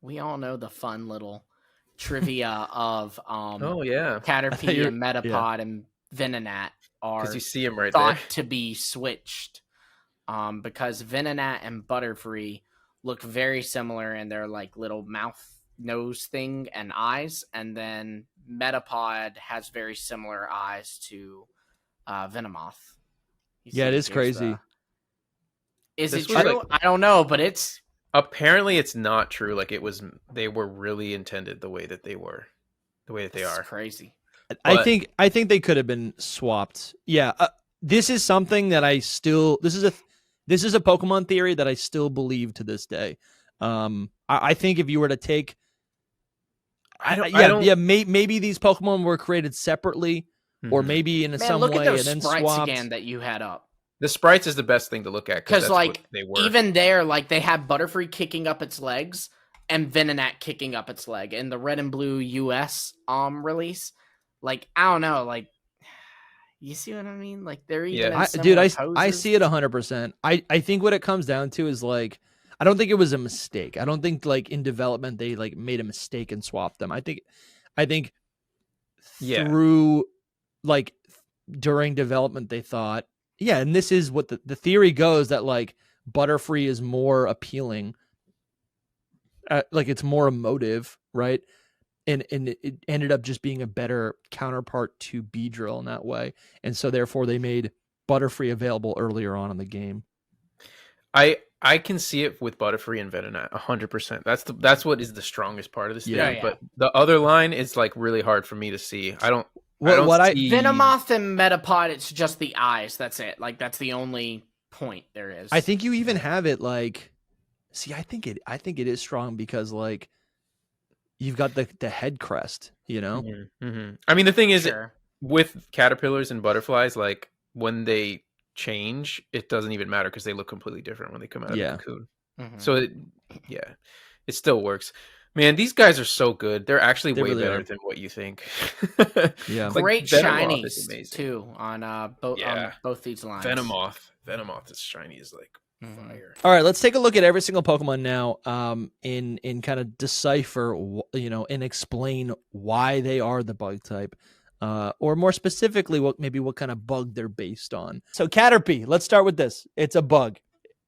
we all know the fun little trivia of Oh yeah, Caterpie and Metapod and Venonat are because you see him right thought there. to be switched because Venonat and Butterfree look very similar in their like little mouth nose thing and eyes, and then Metapod has very similar eyes to Venomoth. Yeah, it is crazy. Is it true? I don't know, but it's apparently it's not true. Like they were really intended the way that they were, the way that they are. Crazy. But I think they could have been swapped. Yeah, this is something that this is a Pokemon theory that I still believe to this day. I think if you were to take, maybe these Pokemon were created separately, or maybe in some way, and then swapped. Again that you had up. The sprites is the best thing to look at because like they were. Even there, like they have Butterfree kicking up its legs and Venonat kicking up its leg in the Red and Blue US release. Like I don't know, like you see what I mean? Like they're even I see it 100%. I think what it comes down to is like I don't think it was a mistake. I don't think like in development they like made a mistake and swapped them. I think through like during development they thought, yeah, and this is what the theory goes that like Butterfree is more appealing, like it's more emotive, right? And it ended up just being a better counterpart to Beedrill in that way, and so therefore they made Butterfree available earlier on in the game. I can see it with Butterfree and Venonat 100%. That's what is the strongest part of this theory. But the other line is like really hard for me to see. I don't see Venomoth and Metapod, it's just the eyes. That's it. Like that's the only point there is. I think you even have it like, see, I think it is strong because like you've got the head crest, you know. I mean, the thing is with caterpillars and butterflies, like when they change, it doesn't even matter because they look completely different when they come out of the cocoon. So it still works. Man, these guys are so good. They're actually way really better than what you think. Yeah, like, great shinies too on both these lines. Venomoth's shiny is like fire. All right, let's take a look at every single Pokemon now. In kind of decipher, and explain why they are the bug type, or more specifically, what kind of bug they're based on. So Caterpie, let's start with this. It's a bug.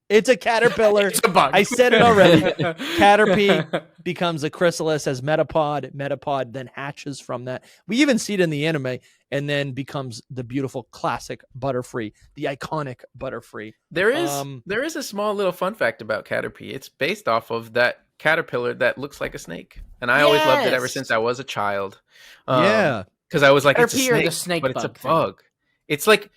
It's a caterpillar. It's a bug. I said it already. Caterpie becomes a chrysalis as Metapod. Metapod then hatches from that. We even see it in the anime, and then becomes the beautiful classic Butterfree, the iconic Butterfree. There is a small little fun fact about Caterpie. It's based off of that caterpillar that looks like a snake, and I always loved it ever since I was a child. Because I was like, it's a snake, but it's a bug. It's like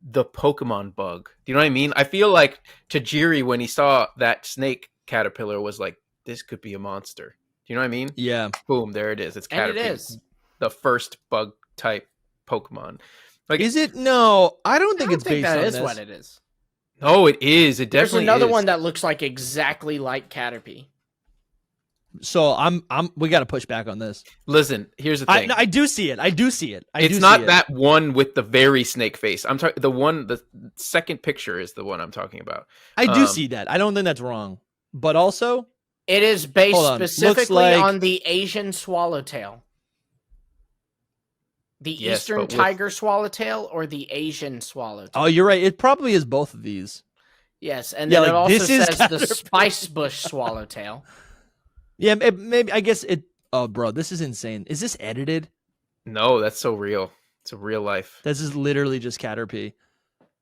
the Pokemon bug. Do you know what I mean? I feel like Tajiri, when he saw that snake caterpillar, was like, this could be a monster. Do you know what I mean? Yeah. Boom, there it is. It's Caterpie. And it is. The first bug type Pokemon. Like, is it? No, I don't think it's based on this. That is what it is. No, it is. It definitely is. There's another one that looks like exactly like Caterpie. So we got to push back on this. Listen, here's the thing. I do see it. It's not that one with the very snake face. I'm talking the second picture is the one I'm talking about. I do see that. I don't think that's wrong. But also, it is based specifically on the Asian swallowtail. The Eastern tiger swallowtail or the Asian swallowtail. Oh, you're right. It probably is both of these. Yes, and then it also says the spice bush swallowtail. Yeah, maybe. I guess it. Oh, bro, this is insane. Is this edited? No, that's so real. It's a real life. This is literally just Caterpie.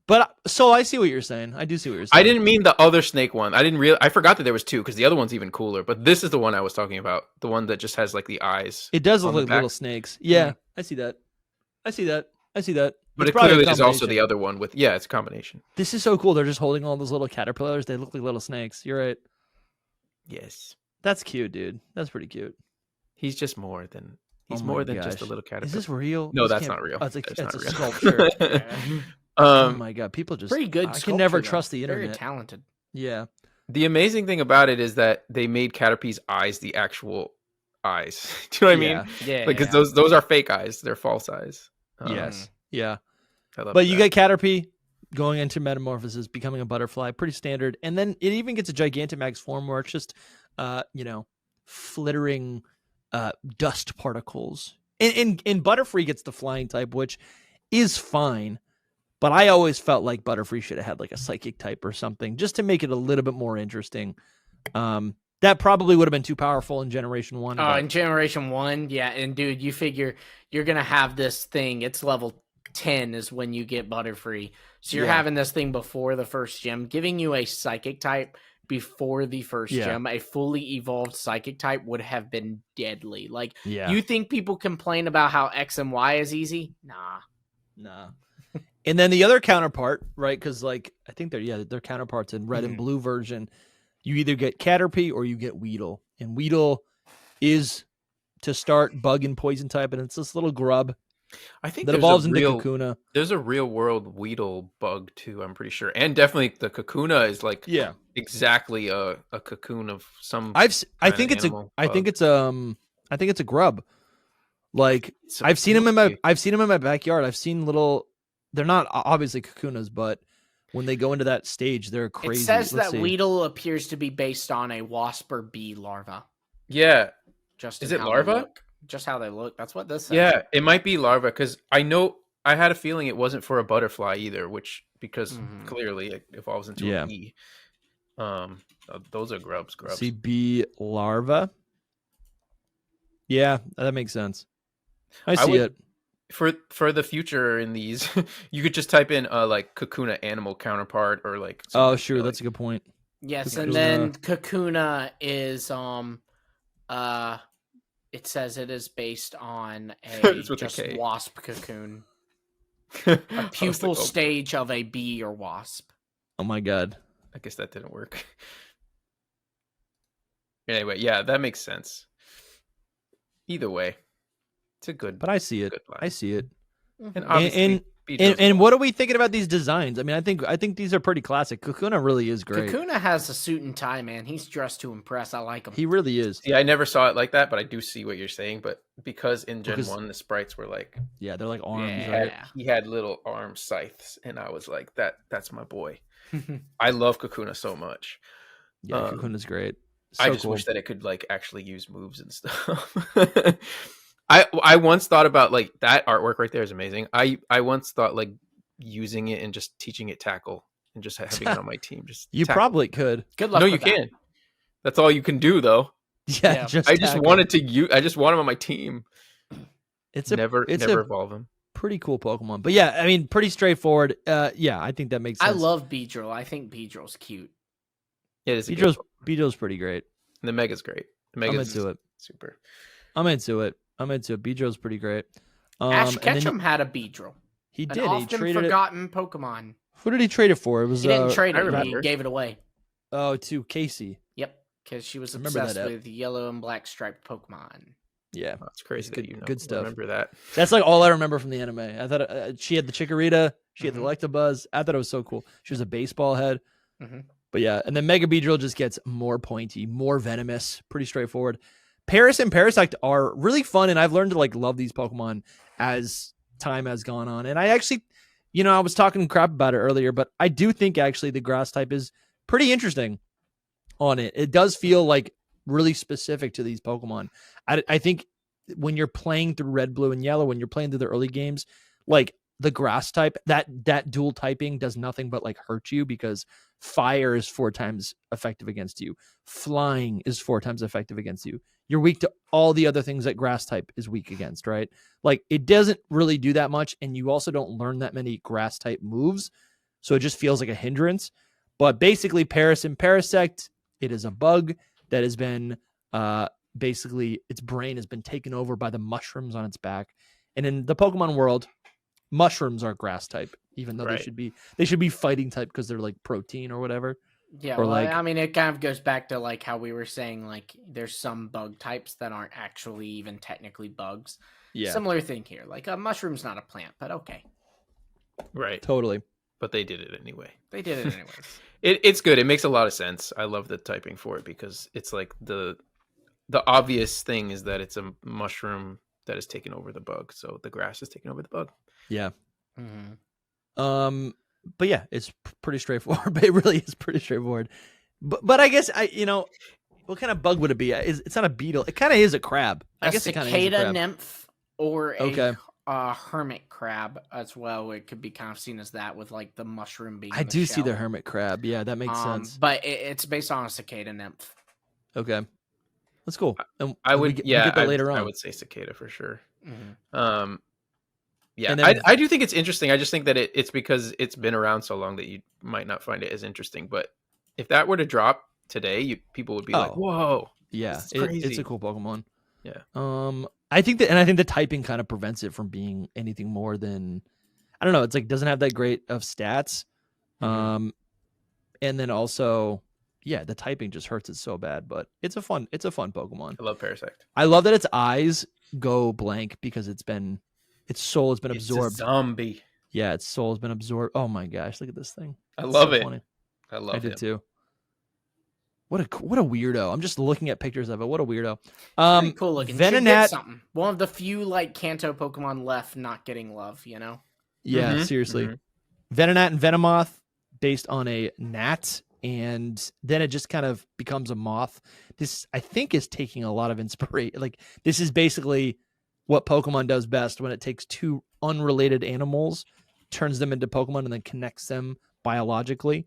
But so I see what you're saying. I do see what you're saying. I didn't mean the other snake one. I forgot that there was two because the other one's even cooler. But this is the one I was talking about. The one that just has like the eyes. It does look like little snakes. Yeah, I see that. I see that. But it clearly is also the other one with it's a combination. This is so cool. They're just holding all those little caterpillars. They look like little snakes. You're right. Yes. That's cute, dude. That's pretty cute. He's more than just a little caterpillar. Is this real? No, that's not real. Oh, it's a sculpture. Oh my god, people just pretty good. I can never trust the internet. Very talented. Yeah. The amazing thing about it is that they made Caterpie's eyes the actual eyes. Do you know what I mean? Yeah. Because those are fake eyes. They're false eyes. Yes. Yeah. But you get Caterpie going into metamorphosis, becoming a butterfly, pretty standard. And then it even gets a Gigantamax form where it's just flittering dust particles. And Butterfree gets the flying type, which is fine. But I always felt like Butterfree should have had like a psychic type or something just to make it a little bit more interesting. That probably would have been too powerful in Generation 1. In Generation 1, yeah. And dude, you figure you're going to have this thing. It's level 10 is when you get Butterfree. So you're having this thing before the first gym, giving you a psychic type before the first gym. A fully evolved psychic type would have been deadly. Like, you think people complain about how X and Y is easy? Nah. And then the other counterpart, right? Because like I think they're counterparts in red and blue version. You either get Caterpie or you get Weedle. And Weedle is to start bug and poison type, and it's this little grub. I think that evolves into Kakuna. There's a real world Weedle bug too, I'm pretty sure. And definitely the Kakuna is like exactly a cocoon of some I think it's a grub. Like I've seen them in my backyard. I've seen little, they're not obviously Kakunas, but when they go into that stage, they're crazy. It says that Weedle appears to be based on a wasp or bee larva. Yeah. Is it larva? Just how they look. That's what this says. Yeah, it might be larva because I had a feeling it wasn't for a butterfly either, because clearly it evolves into a bee. Those are grubs. See, bee larva. Yeah, that makes sense. I see it. For the future in these, you could just type in like Kakuna animal counterpart or like. Oh, sure, that's a good point. Yes, Kakuna. And then Kakuna is it says it is based on a just wasp cocoon, a pupal stage of a bee or wasp. Oh my god! I guess that didn't work. Anyway, yeah, that makes sense. Either way, it's a good. But I see it. I see it. And obviously, and what are we thinking about these designs? I mean, I think these are pretty classic. Kakuna really is great. Kakuna has a suit and tie, man. He's dressed to impress. I like him. He really is. Yeah, I never saw it like that, but I do see what you're saying. But because in Gen 1, the sprites were like... Yeah, they're like arms, right? He had little arm scythes, and I was like, that's my boy. I love Kakuna so much. Yeah, Kakuna's great. So I just wish that it could like actually use moves and stuff. I once thought about like that artwork right there is amazing. I once thought like using it and just teaching it tackle and just having it on my team. Just you probably could. Good luck. No, you can't. That's all you can do though. Yeah, I just wanted to use. I just want him on my team. It's never evolve him. Pretty cool Pokemon, but yeah, I mean, pretty straightforward. Yeah, I think that makes sense. I love Beedrill. I think Beedrill's cute. Yeah, it is. Beedrill's pretty great. And the Mega's great. The Mega's into it. Super. I'm into it. Beedrill's pretty great. Ash Ketchum had a Beedrill. He did. An often forgotten Pokemon. Who did he trade it for? It was he didn't trade it. He gave it away. Oh, to Casey. Yep, because she was obsessed with yellow and black striped Pokemon. Yeah, that's crazy. Good stuff. Remember that? That's like all I remember from the anime. I thought she had the Chikorita. She had the Electabuzz. I thought it was so cool. She was a baseball head. But yeah, and then Mega Beedrill just gets more pointy, more venomous. Pretty straightforward. Paris and Parasect are really fun, and I've learned to like love these Pokemon as time has gone on. And I actually, I was talking crap about it earlier, but I do think actually the grass type is pretty interesting on it. It does feel like really specific to these Pokemon. I think when you're playing through Red, Blue, and Yellow, when you're playing through the early games, like the grass type, that dual typing does nothing but like hurt you because fire is 4 times effective against you. Flying is 4 times effective against you. You're weak to all the other things that grass type is weak against, right? Like it doesn't really do that much. And you also don't learn that many grass type moves. So it just feels like a hindrance. But basically Paris and Parasect, it is a bug that has been, basically its brain has been taken over by the mushrooms on its back. And in the Pokemon world, mushrooms are grass type, even though they should be fighting type because they're like protein or whatever. Yeah, or I mean, it kind of goes back to like how we were saying, like there's some bug types that aren't actually even technically bugs. Yeah, similar thing here. Like a mushroom's not a plant, but okay. Right. Totally. But they did it anyway. It's good. It makes a lot of sense. I love the typing for it because it's like the obvious thing is that it's a mushroom that has taken over the bug. So the grass is taking over the bug. Yeah. But yeah, it's pretty straightforward. But it really is pretty straightforward. But I guess What kind of bug would it be? It's not a beetle. It kind of is a crab. I guess it kind of is a crab. Nymph or a hermit crab as well. It could be kind of seen as that with like the mushroom being. I do see the hermit crab. Yeah, that makes sense. But it's based on a cicada nymph. Okay, that's cool. And I would get that later on. I would say cicada for sure. Mm-hmm. Yeah, I do think it's interesting. I just think that it's because it's been around so long that you might not find it as interesting. But if that were to drop today, people would be like, "Whoa, yeah, it's a cool Pokemon." Yeah. I think the typing kind of prevents it from being anything more than, I don't know. It's like doesn't have that great of stats, and then also, yeah, the typing just hurts it so bad. But it's a fun Pokemon. I love Parasect. I love that its eyes go blank because its soul has been absorbed. It's a zombie. Yeah, its soul has been absorbed. Oh my gosh, look at this thing. I love it. Funny. I did too. What a weirdo. I'm just looking at pictures of it. What a weirdo. Pretty cool looking. Venonat, something. One of the few like Kanto Pokemon left not getting love, you know? Yeah, seriously. Venonat and Venomoth based on a gnat, and then it just kind of becomes a moth. This, I think, is taking a lot of inspiration. Like, this is basically what Pokemon does best when it takes two unrelated animals, turns them into Pokemon, and then connects them biologically.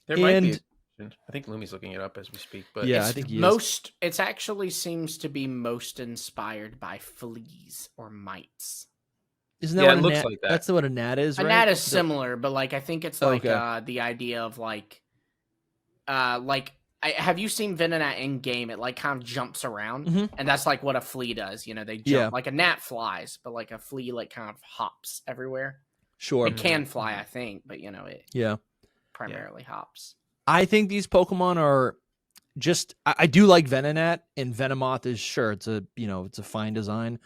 There might be. I think Lumi's looking it up as we speak, but yeah, I think he is. It actually seems to be most inspired by fleas or mites. Isn't that what it looks like? That's what a gnat is, right? A gnat is similar, but like I think it's like the idea of like have you seen Venonat in game? It like kind of jumps around, and that's like what a flea does. You know, they jump like a gnat flies, but like a flea like kind of hops everywhere. Sure, it can fly, I think, but you know it. Yeah. Primarily hops. I think these Pokemon are just. I do like Venonat, and Venomoth is sure it's a fine design,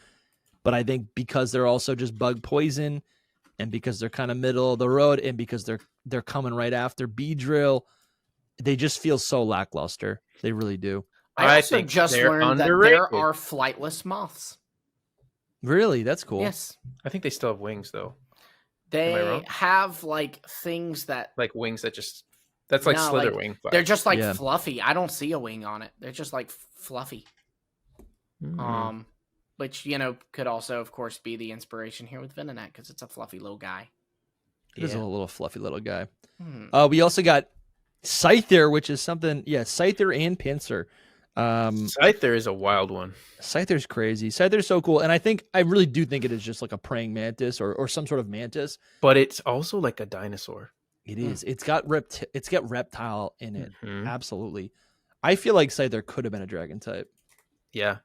but I think because they're also just bug poison, and because they're kind of middle of the road, and because they're coming right after Beedrill, they just feel so lackluster. They really do. I also just learned that there are flightless moths. Really, that's cool. Yes, I think they still have wings though. They have like things that like wings that just that's like Slitherwing. They're just like fluffy. I don't see a wing on it. They're just like fluffy. Which could also, of course, be the inspiration here with Venonat because it's a fluffy little guy. It is a little fluffy little guy. We also got Scyther, which is something. Yeah, Scyther and Pinsir. Scyther is a wild one. Scyther's crazy. Scyther's so cool, and I really do think it is just like a praying mantis or some sort of mantis. But it's also like a dinosaur. It is. It's got reptile in it. Absolutely. I feel like Scyther could have been a dragon type. Yeah.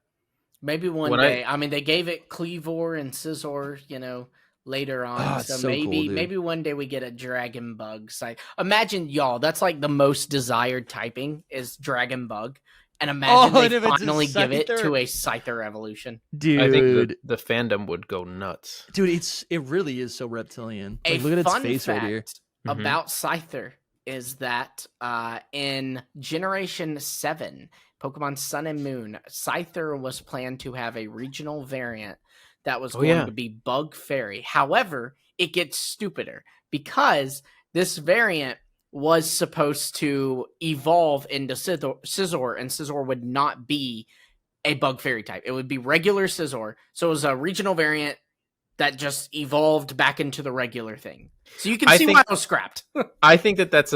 Maybe one day. I mean, they gave it Cleavor and Scizor, later on. So maybe one day we get a dragon bug site. Imagine, y'all, that's like the most desired typing is dragon bug. And imagine they finally give it to a Scyther evolution. Dude. I think the fandom would go nuts. Dude, it really is so reptilian. Like, look at its face right here. About Scyther is that in Generation 7, Pokemon Sun and Moon, Scyther was planned to have a regional variant that was going to be Bug Fairy. However, it gets stupider because this variant was supposed to evolve into Scizor, and Scizor would not be a Bug Fairy type. It would be regular Scizor. So it was a regional variant that just evolved back into the regular thing. So you can see why it was scrapped. I think that's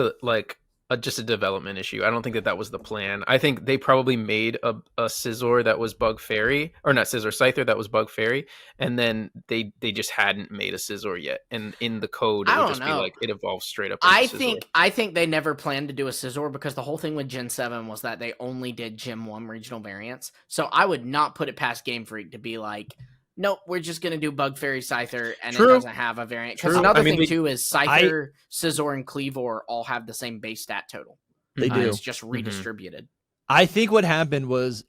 just a development issue. I don't think that was the plan. I think they probably made a Scizor that was Bug Fairy, or not Scizor, Scyther that was Bug Fairy, and then they just hadn't made a Scizor yet. And in the code, it would just be like it evolves straight up. I think they never planned to do a Scizor because the whole thing with Gen 7 was that they only did Gen 1 regional variants. So I would not put it past Game Freak to be like, nope, we're just going to do Bug Fairy Scyther, and it doesn't have a variant. Because another thing, too, is Scyther, Scizor, and Cleavor all have the same base stat total. They do. It's just redistributed. I think what happened was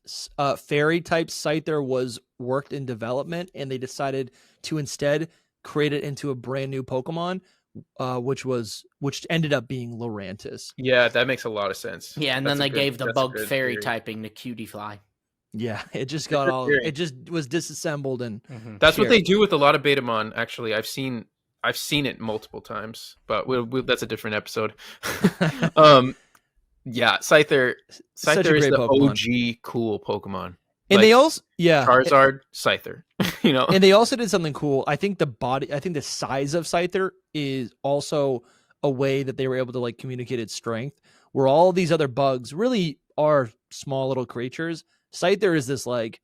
Fairy-type Scyther was worked in development, and they decided to instead create it into a brand new Pokemon, which ended up being Lurantis. Yeah, that makes a lot of sense. Yeah, and then they gave the Bug Fairy typing to Cutiefly. Yeah, it just got it just was disassembled and that's what they do with a lot of Betamon. Actually, I've seen it multiple times, but that's a different episode. Yeah, Scyther Such a is great the Pokemon. OG cool Pokemon. And they also, Charizard, Scyther, And they also did something cool. I think the size of Scyther is also a way that they were able to like communicate its strength, where all these other bugs really are small little creatures. Scyther is this like,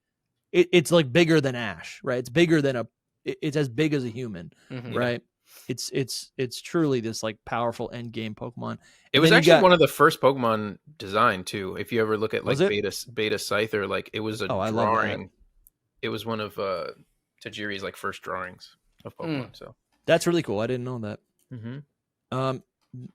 it's like bigger than Ash, right? It's bigger than it's as big as a human, right? It's truly this like powerful end game Pokemon. It was actually one of the first Pokemon designed too. If you ever look at like beta Scyther, like it was a drawing. It was one of Tajiri's like first drawings of Pokemon. So that's really cool. I didn't know that.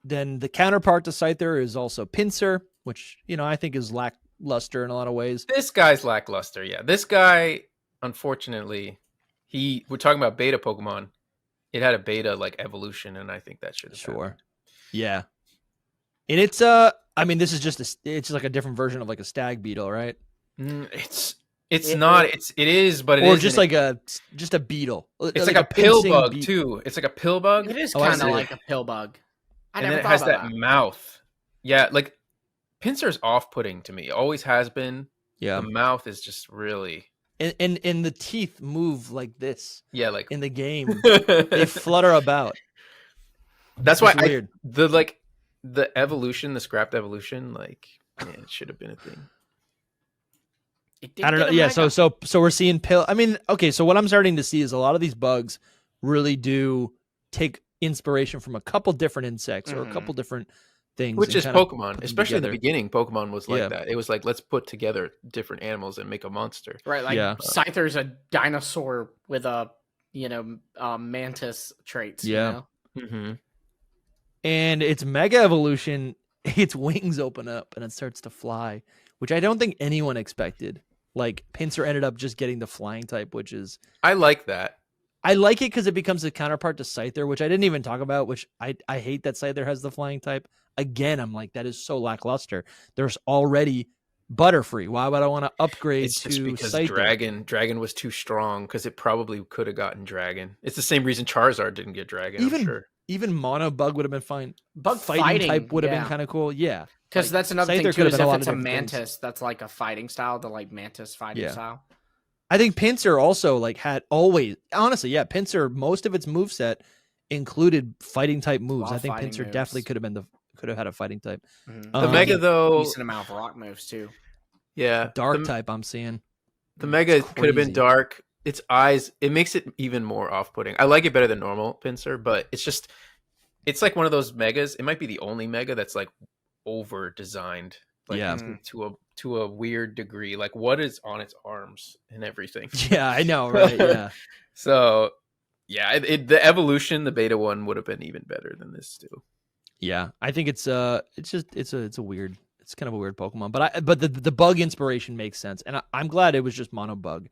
Then the counterpart to Scyther is also Pinsir, which I think is lackluster in a lot of ways. This guy's lackluster. Yeah, this guy, unfortunately, we're talking about beta Pokemon. It had a beta like evolution, and I think that should have happened. Yeah. And it's this is just it's like a different version of like a stag beetle, right? It's not. It is, but it or is just like a beetle. It's like a pill bug too. It's like a pill bug. It is kind of like a pill bug. And then it has that mouth. Yeah, like Pinsir's off-putting to me. Always has been. Yeah, the mouth is just really. And the teeth move like this. Yeah, like in the game, they flutter about. That's why weird. The evolution, the scrapped evolution, like it should have been a thing. I don't know. Yeah, so we're seeing pill. I mean, okay, so what I'm starting to see is a lot of these bugs really do take inspiration from a couple different insects or a couple different things. Which is Pokemon, especially in the beginning. Pokemon was like that. It was like, let's put together different animals and make a monster. Right, like Scyther's a dinosaur with a mantis traits. Yeah. And its mega evolution, its wings open up and it starts to fly, which I don't think anyone expected. Like Pinsir ended up just getting the flying type, which is I like that. I like it because it becomes a counterpart to Scyther, which I didn't even talk about, which I hate that Scyther has the flying type. Again, I'm like, that is so lackluster. There's already Butterfree. Why would I want to upgrade it's to just because Scyther? Dragon was too strong because it probably could have gotten Dragon. It's the same reason Charizard didn't get Dragon, I'm sure. Even Mono Bug would have been fine. Bug fighting type would have been kind of cool. Yeah. Because that's another thing too, is if it's a Mantis, that's like a fighting style, the like Mantis fighting style. I think Pinsir also like had always, honestly, Pinsir, most of its moveset included fighting type moves. I think Pinsir definitely could have had a fighting type. The Mega though, decent amount of rock moves too. Yeah, dark type I'm seeing. The Mega could have been dark. Its eyes, it makes it even more off-putting. I like it better than normal Pinsir, but it's like one of those Megas. It might be the only Mega that's like over-designed, like to a weird degree. Like what is on its arms and everything. Yeah, I know, right? Yeah. So, yeah, the evolution, the beta one would have been even better than this too. Yeah, I think it's kind of a weird Pokemon, but the bug inspiration makes sense, and I'm glad it was just Mono Bug